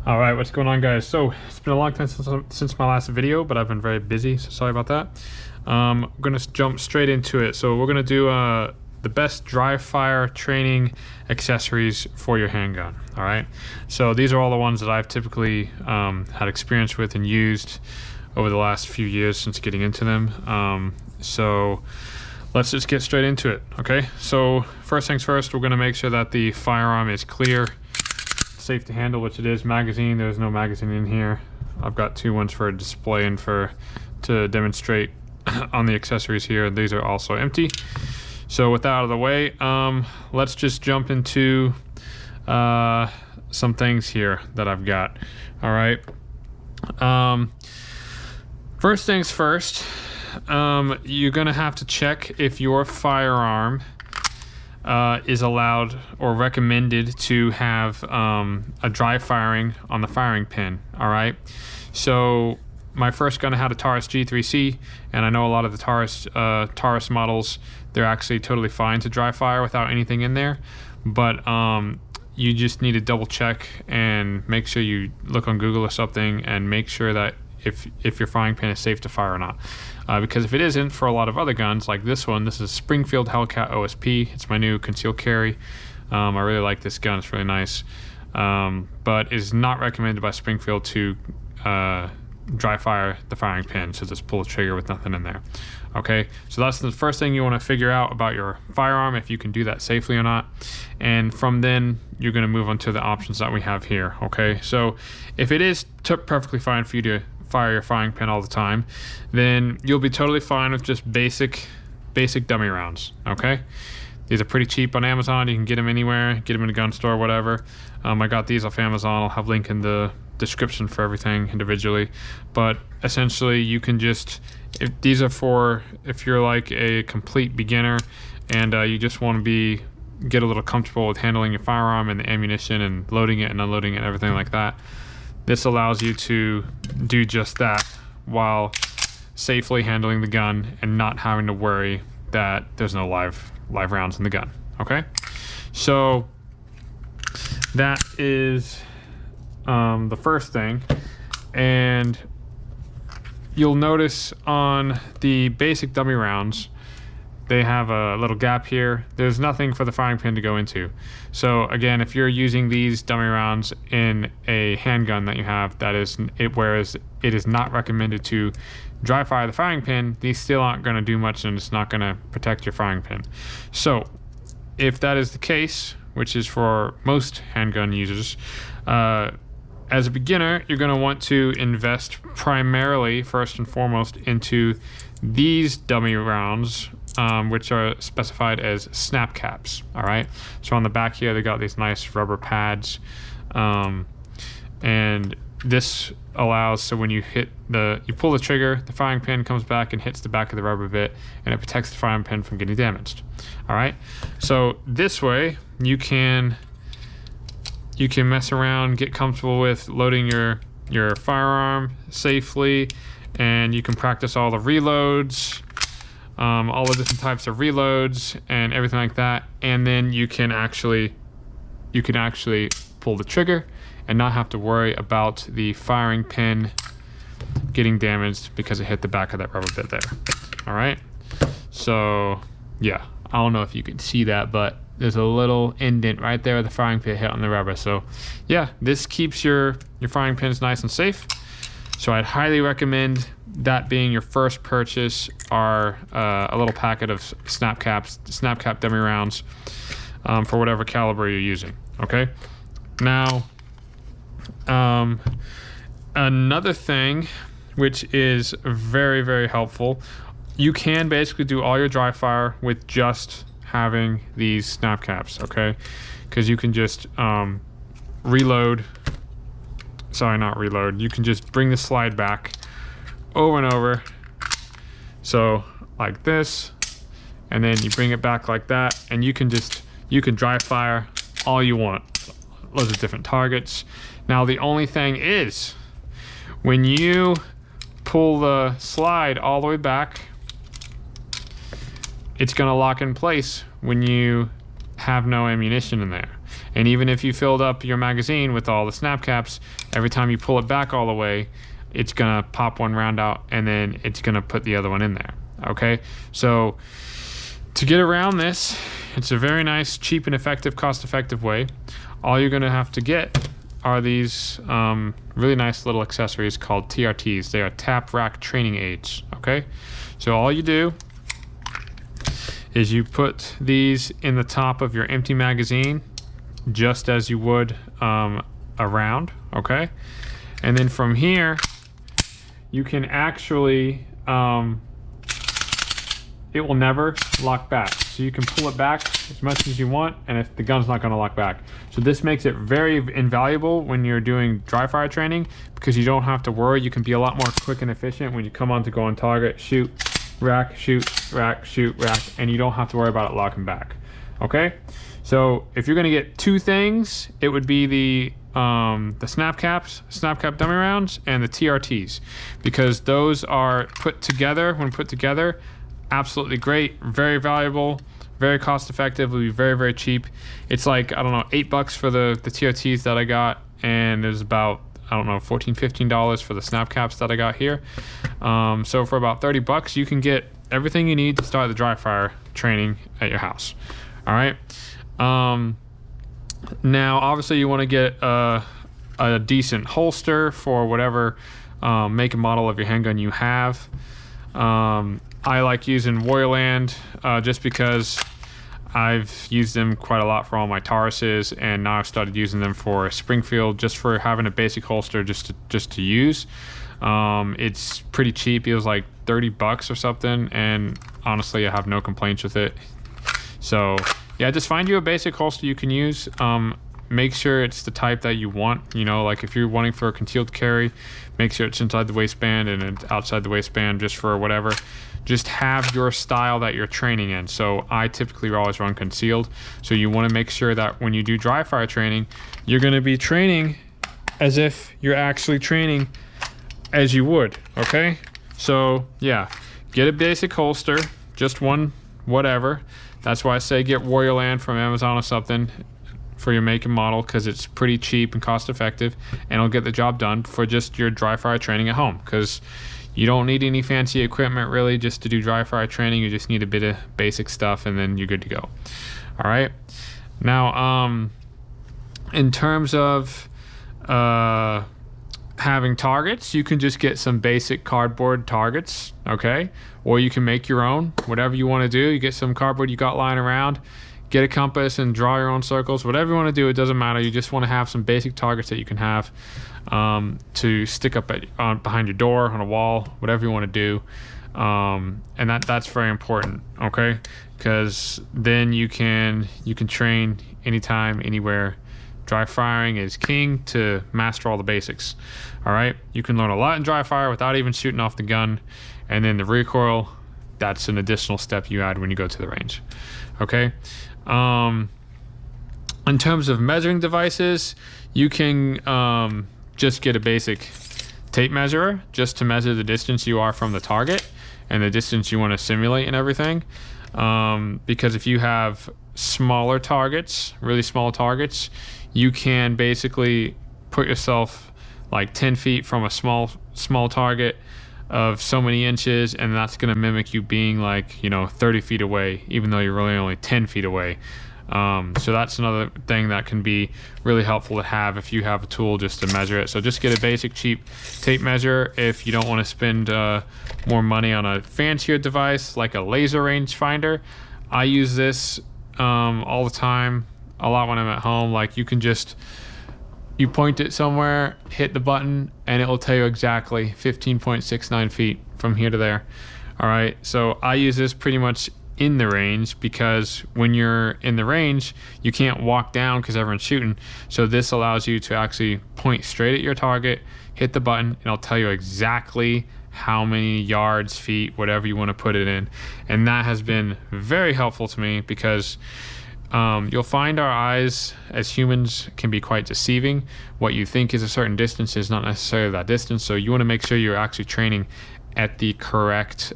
All right, what's going on, guys? So it's been a long time since my last video, but I've been very busy, so sorry about that. I'm gonna jump straight into it. So we're gonna do the best dry fire training accessories for your handgun. All right, so these are all the ones that I've typically had experience with and used over the last few years since getting into them. So let's just get straight into it. Okay, so first things first, we're gonna make sure that the firearm is clear, safe to handle, which it is. Magazine, there's no magazine in here. I've got two ones for display and to demonstrate on the accessories here. These are also empty. So with that out of the way, let's just jump into some things here that I've got. All right, first things first, you're gonna have to check if your firearm is allowed or recommended to have a dry firing on the firing pin. All right, so my first gun had a Taurus G3C, and I know a lot of the Taurus models, they're actually totally fine to dry fire without anything in there, but you just need to double check and make sure you look on Google or something and make sure that if your firing pin is safe to fire or not. Because if it isn't, for a lot of other guns like this one, this is Springfield Hellcat OSP. It's my new concealed carry. I really like this gun, it's really nice. But is not recommended by Springfield to dry fire the firing pin, so just pull the trigger with nothing in there. Okay, so that's the first thing you want to figure out about your firearm, if you can do that safely or not. And from then, you're going to move on to the options that we have here. Okay, so if it is perfectly fine for you to fire your firing pin all the time, then you'll be totally fine with just basic dummy rounds. Okay, these are pretty cheap on Amazon. You can get them anywhere, get them in a gun store, whatever. I got these off Amazon. I'll have a link in the description for everything individually, but essentially you can just, if these are for if you're like a complete beginner and you just want to get a little comfortable with handling your firearm and the ammunition and loading it and unloading it and everything like that. This allows you to do just that while safely handling the gun and not having to worry that there's no live rounds in the gun. Okay, so that is the first thing. And you'll notice on the basic dummy rounds, they have a little gap here. There's nothing for the firing pin to go into. So again, if you're using these dummy rounds in a handgun that you have, whereas it is not recommended to dry fire the firing pin, these still aren't going to do much, and it's not going to protect your firing pin. So if that is the case, which is for most handgun users, as a beginner, you're going to want to invest primarily, first and foremost, into these dummy rounds, which are specified as snap caps. All right, so on the back here, they got these nice rubber pads, and this allows, so when you pull the trigger, the firing pin comes back and hits the back of the rubber bit, and it protects the firing pin from getting damaged. All right, so this way you can mess around, get comfortable with loading your firearm safely, and you can practice all the reloads, all the different types of reloads and everything like that. And then you can actually pull the trigger and not have to worry about the firing pin getting damaged because it hit the back of that rubber bit there. All right, so yeah, I don't know if you can see that, but there's a little indent right there where the firing pin hit on the rubber. So yeah, this keeps your firing pins nice and safe. So I'd highly recommend that being your first purchase, are a little packet of snap cap dummy rounds for whatever caliber you're using. Okay, now another thing which is very, very helpful, you can basically do all your dry fire with just having these snap caps. Okay, because you can just you can just bring the slide back over and over, so like this, and then you bring it back like that, and you can dry fire all you want, loads of different targets. Now the only thing is, when you pull the slide all the way back, it's going to lock in place when you have no ammunition in there. And even if you filled up your magazine with all the snap caps, every time you pull it back all the way, it's gonna pop one round out and then it's gonna put the other one in there. Okay, so to get around this, it's a very nice, cheap and effective, cost-effective way. All you're gonna have to get are these really nice little accessories called TRTs. They are tap rack training aids. Okay, so all you do is you put these in the top of your empty magazine, just as you would a round. Okay, and then from here you can actually it will never lock back. So you can pull it back as much as you want, and the gun's not gonna lock back. So this makes it very invaluable when you're doing dry fire training, because you don't have to worry. You can be a lot more quick and efficient when you come on to go on target, shoot, rack, shoot, rack, shoot, rack, and you don't have to worry about it locking back. Okay? So if you're gonna get two things, it would be the snap cap dummy rounds, and the TRTs, because those are put together. When put together, absolutely great, very valuable, very cost effective, will be very, very cheap. It's like, I don't know, $8 for the TRTs that I got, and there's about, I don't know, $14, $15 for the snap caps that I got here. So for about $30, you can get everything you need to start the dry fire training at your house. All right. Now, obviously, you want to get a decent holster for whatever make and model of your handgun you have. I like using Warriorland just because I've used them quite a lot for all my Tauruses, and now I've started using them for Springfield, just for having a basic holster just to use. It's pretty cheap. It was like $30 or something, and honestly, I have no complaints with it. So yeah, just find you a basic holster you can use. Make sure it's the type that you want. You know, like if you're wanting for a concealed carry, make sure it's inside the waistband and outside the waistband just for whatever. Just have your style that you're training in. So I typically always run concealed. So you want to make sure that when you do dry fire training, you're going to be training as if you're actually training as you would. Okay, so yeah, get a basic holster, just one, whatever. That's why I say get Warriorland from Amazon or something for your make and model, because it's pretty cheap and cost effective, and it'll get the job done for just your dry fire training at home, because you don't need any fancy equipment really just to do dry fire training. You just need a bit of basic stuff, and then you're good to go. All right, now in terms of having targets, you can just get some basic cardboard targets, okay, or you can make your own, whatever you want to do. You get some cardboard you got lying around, get a compass and draw your own circles, whatever you want to do. It doesn't matter. You just want to have some basic targets that you can have to stick up behind your door, on a wall, whatever you want to do. And that's very important, okay, because then you can train anytime, anywhere. Dry firing is king to master all the basics. All right, you can learn a lot in dry fire without even shooting off the gun, and then the recoil, that's an additional step you add when you go to the range. Okay, in terms of measuring devices, you can just get a basic tape measurer just to measure the distance you are from the target and the distance you want to simulate and everything. Because if you have smaller targets, really small targets, you can basically put yourself like 10 feet from a small target of so many inches, and that's going to mimic you being like, 30 feet away, even though you're really only 10 feet away. So that's another thing that can be really helpful to have if you have a tool just to measure it. So just get a basic cheap tape measure if you don't want to spend more money on a fancier device like a laser range finder. I use this all the time, a lot when I'm at home. Like you point it somewhere, hit the button, and it will tell you exactly 15.69 feet from here to there. All right, so I use this pretty much in the range, because when you're in the range, you can't walk down because everyone's shooting. So this allows you to actually point straight at your target, hit the button, and it'll tell you exactly how many yards, feet, whatever you want to put it in. And that has been very helpful to me, because you'll find our eyes as humans can be quite deceiving. What you think is a certain distance is not necessarily that distance. So you want to make sure you're actually training at the correct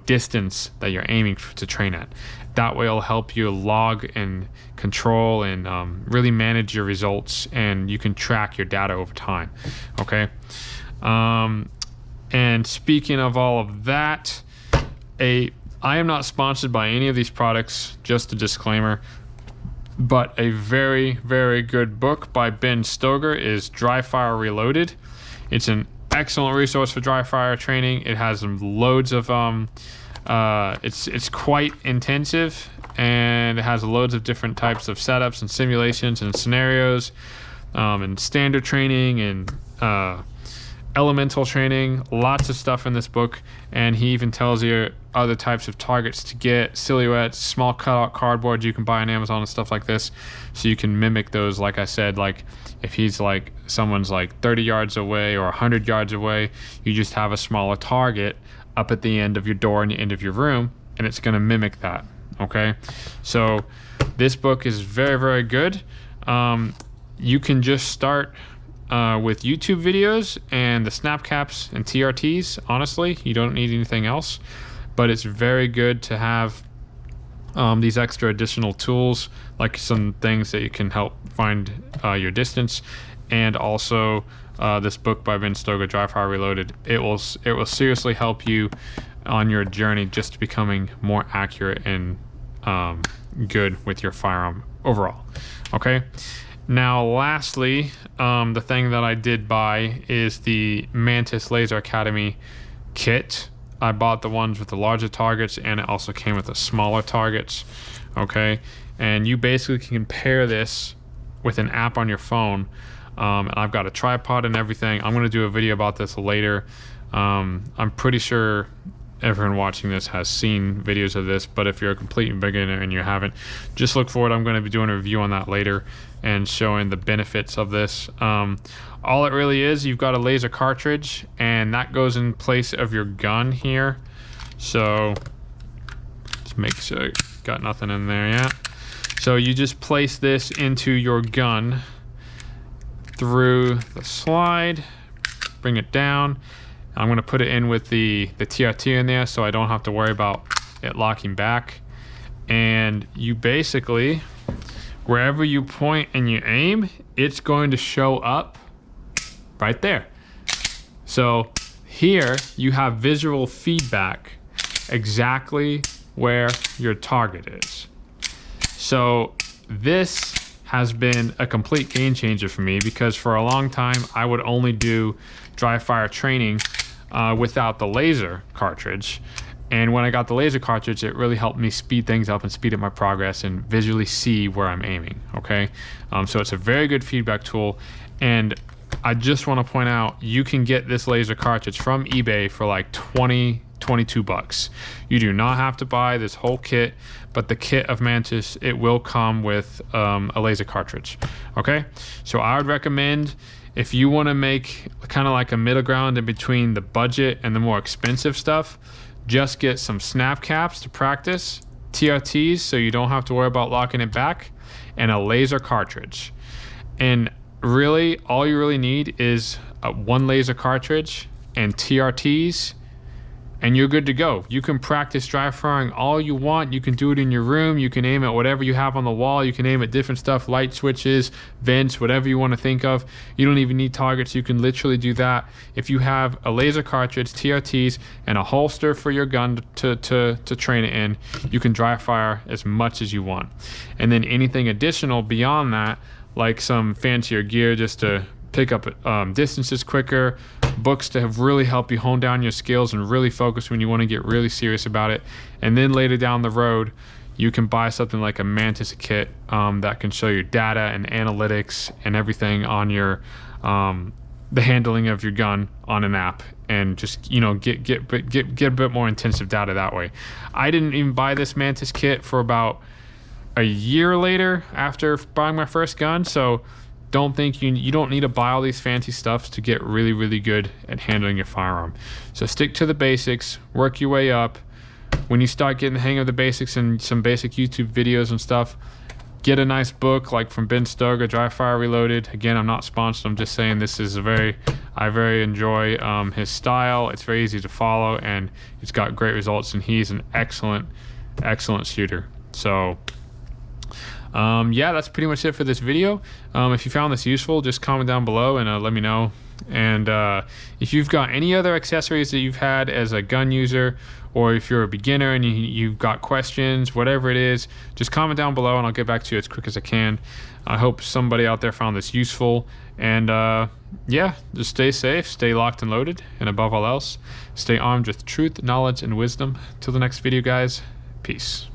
distance that you're aiming to train at. That way it'll help you log and control and really manage your results, and you can track your data over time. Okay. And speaking of all of that, I am not sponsored by any of these products, just a disclaimer, but a very, very good book by Ben Stoeger is Dry Fire Reloaded. It's an excellent resource for dry fire training. It has loads of it's quite intensive, and it has loads of different types of setups and simulations and scenarios, and standard training and elemental training, lots of stuff in this book. And he even tells you other types of targets to get, silhouettes, small cutout cardboard you can buy on Amazon and stuff like this, so you can mimic those. Like I said, like if he's like someone's like 30 yards away or 100 yards away, you just have a smaller target up at the end of your door and the end of your room, and it's going to mimic that. Okay, so this book is very, very good. You can just start with YouTube videos and the snap caps and TRTs. Honestly, you don't need anything else, but it's very good to have these extra additional tools, like some things that you can help find your distance, and also this book by Ben Stoeger, Dry Fire Reloaded. It will seriously help you on your journey just to becoming more accurate and good with your firearm overall. Okay. Now, lastly, the thing that I did buy is the Mantis Laser Academy kit. I bought the ones with the larger targets, and it also came with the smaller targets. Okay, and you basically can pair this with an app on your phone. And I've got a tripod and everything. I'm going to do a video about this later. I'm pretty sure everyone watching this has seen videos of this, but if you're a complete beginner and you haven't, just look for it. I'm going to be doing a review on that later and showing the benefits of this. All it really is, you've got a laser cartridge, and that goes in place of your gun here. So just make sure you got nothing in there yet. So you just place this into your gun through the slide, bring it down. I'm going to put it in with the TRT in there, so I don't have to worry about it locking back. And you basically, wherever you point and you aim, it's going to show up right there. So here you have visual feedback exactly where your target is. So this has been a complete game changer for me, because for a long time I would only do dry fire training without the laser cartridge. And when I got the laser cartridge, it really helped me speed things up and speed up my progress and visually see where I'm aiming. Okay, so it's a very good feedback tool. And I just want to point out, you can get this laser cartridge from eBay for like 22 bucks. You do not have to buy this whole kit, but the kit of Mantis, it will come with a laser cartridge. Okay, so I would recommend, if you want to make kind of like a middle ground in between the budget and the more expensive stuff, just get some snap caps to practice, TRTs so you don't have to worry about locking it back, and a laser cartridge. And really, all you really need is one laser cartridge and TRTs, and you're good to go. You can practice dry firing all you want. You can do it in your room. You can aim at whatever you have on the wall. You can aim at different stuff, light switches, vents, whatever you want to think of. You don't even need targets. You can literally do that. If you have a laser cartridge, TRTs, and a holster for your gun to train it in, you can dry fire as much as you want. And then anything additional beyond that, like some fancier gear just to pick up distances quicker, books to have really help you hone down your skills and really focus when you want to get really serious about it. And then later down the road, you can buy something like a Mantis kit that can show you data and analytics and everything on your the handling of your gun on an app, and just get a bit more intensive data that way. I didn't even buy this Mantis kit for about a year later after buying my first gun, so don't think you don't need to buy all these fancy stuff to get really, really good at handling your firearm. So stick to the basics, work your way up. When you start getting the hang of the basics and some basic YouTube videos and stuff, get a nice book like from Ben Stoga, Dry Fire Reloaded. Again, I'm not sponsored. I'm just saying this is I very enjoy his style. It's very easy to follow, and it's got great results, and he's an excellent shooter. So yeah, that's pretty much it for this video. If you found this useful, just comment down below and let me know. And if you've got any other accessories that you've had as a gun user, or if you're a beginner and you've got questions, whatever it is, just comment down below and I'll get back to you as quick as I can. I hope somebody out there found this useful. And yeah, just stay safe, stay locked and loaded, and above all else, stay armed with truth, knowledge, and wisdom. Till the next video, guys, peace.